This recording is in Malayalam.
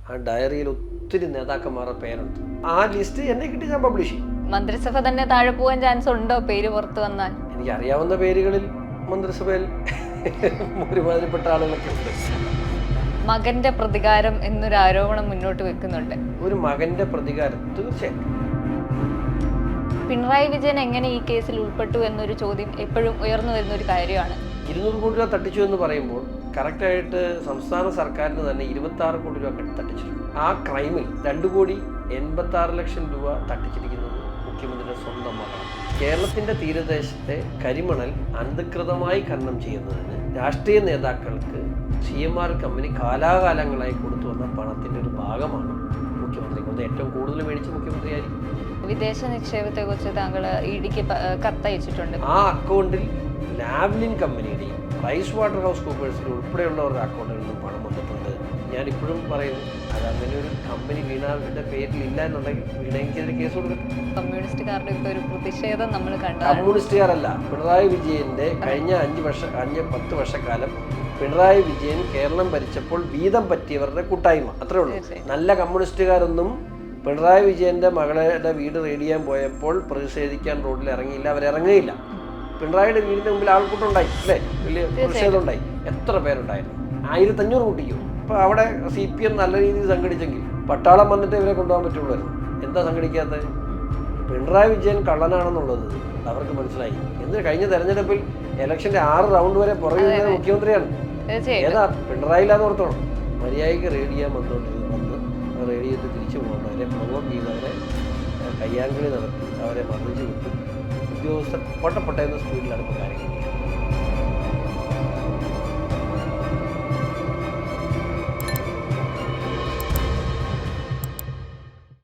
ആ ഡയറിയിൽ ഒത്തിരി നേതാക്കന്മാരുടെ പേരുണ്ട്. ആ ലിസ്റ്റ് എന്നെ കിട്ടി, ഞാൻ പബ്ലിഷ് ചെയ്യും. മന്ത്രിസഭ തന്നെ താഴെ പോകാൻ ചാൻസ് ഉണ്ടോ പേര് പുറത്തു വന്നാൽ? എനിക്ക് അറിയാവുന്ന പേരുകളിൽ മന്ത്രിസഭയിൽ ഒരുമാതിരിപ്പെട്ട ആളുകളൊക്കെ ഉണ്ട്. മകന്റെ പ്രതികാരം എന്നൊരു ആരോപണം മുന്നോട്ട് വെക്കുന്നുണ്ട്. ഒരു മകന്റെ പ്രതികാരം തീർച്ചയായും. പിണറായി വിജയൻ എങ്ങനെ ഈ കേസിൽ ഉൾപ്പെട്ടു എന്നൊരു ചോദ്യം എപ്പോഴും ഉയർന്നു വരുന്ന ഒരു കാര്യമാണ്. 200 കോടി രൂപ തട്ടിച്ചു എന്ന് പറയുമ്പോൾ കറക്റ്റായിട്ട് സംസ്ഥാന സർക്കാരിന് തന്നെ 26 കോടി രൂപ തട്ടിച്ചിട്ടുണ്ട്. ആ ക്രൈമിൽ 2,86,00,000 രൂപ തട്ടിച്ചിരിക്കുന്നത് മുഖ്യമന്ത്രിയുടെ സ്വന്തം മകളാണ്. കേരളത്തിന്റെ തീരദേശത്തെ കരിമണൽ അനധികൃതമായി ഖനനം ചെയ്യുന്നതിന് രാഷ്ട്രീയ നേതാക്കൾക്ക് CMR കമ്പനി കാലാകാലങ്ങളായി കൊടുത്തു വന്ന പണത്തിന്റെ ഒരു ഭാഗമാണ് മുഖ്യമന്ത്രി കൊണ്ട് ഏറ്റവും കൂടുതൽ മേടിച്ച മുഖ്യമന്ത്രിയായിരിക്കും. വിദേശ നിക്ഷേപത്തെ കുറിച്ച് താങ്കൾ ഇഡിക്ക് കത്തയച്ചിട്ടുണ്ട്. ആ അക്കൗണ്ടിൽ ലാവ്ലിൻ കമ്പനിയുടെയും പ്രൈസ് വാട്ടർ ഹൗസ് കൂപ്പേഴ്സിന്റെ ഉൾപ്പെടെയുള്ളവരുടെ അക്കൗണ്ടിൽ നിന്നും പണം വന്നിട്ടുണ്ട്. ഞാനിപ്പോഴും പറയുന്നു, അത് അങ്ങനെ ഒരു കമ്പനി വീണാവിന്റെ പേരിൽ ഇല്ല എന്നുണ്ടെങ്കിൽ വീണയ്ക്കെതിരെ കേസ് കൊടുക്കട്ടെ. കമ്മ്യൂണിസ്റ്റുകാരുടെ ഒക്കെ ഒരു പ്രതിഷേധം നമ്മൾ കണ്ടു. കമ്മ്യൂണിസ്റ്റുകാരല്ല, പിണറായി വിജയന്റെ കഴിഞ്ഞ 5-10 വർഷക്കാലം പിണറായി വിജയൻ കേരളം ഭരിച്ചപ്പോൾ വീതം പറ്റിയവരുടെ കൂട്ടായ്മ, അത്രേ ഉള്ളൂ. നല്ല കമ്മ്യൂണിസ്റ്റുകാരൊന്നും പിണറായി വിജയന്റെ മകളുടെ വീട് റെയ്ഡ് ചെയ്യാൻ പോയപ്പോൾ പ്രതിഷേധിക്കാൻ റോഡിൽ ഇറങ്ങിയില്ല, അവരിറങ്ങിയില്ല. പിണറായിയുടെ വീടിന്റെ മുമ്പിൽ ആൾക്കൂട്ടമുണ്ടായി അല്ലേ, വലിയ പ്രതിഷേധം ഉണ്ടായി. എത്ര പേരുണ്ടായിരുന്നു? 1500 കൂട്ടിക്കും. അപ്പൊ അവിടെ CPM നല്ല രീതിയിൽ സംഘടിച്ചെങ്കിൽ പട്ടാളം വന്നിട്ട് ഇവരെ കൊണ്ടുപോകാൻ പറ്റുള്ളായിരുന്നു. എന്താ സംഘടിക്കാത്തത്? പിണറായി വിജയൻ കള്ളനാണെന്നുള്ളത് അവർക്ക് മനസ്സിലായി. എന്തിന് കഴിഞ്ഞ തെരഞ്ഞെടുപ്പിൽ ഇലക്ഷന്റെ 6 റൗണ്ട് വരെ പുറകെ മുഖ്യമന്ത്രിയാണ്. ഏതാ പിണറായില്ലാന്ന് ഓർത്തോണം. മര്യാദയ്ക്ക് റെയ്ഡ് ചെയ്യാൻ വന്ന് റെയ്ഡ് ചെയ്ത് തിരിച്ചു പോകുന്നവരെ പ്രൊവോക്ക് ചെയ്തവരെ കയ്യാങ്കളി നടത്തി അവരെ മർദ്ദിച്ചു വിട്ടു. ഉദ്യോഗസ്ഥർ പൊട്ടപ്പെട്ടെന്ന സ്പീഡിലാണ് ഇപ്പോൾ കാര്യങ്ങൾ.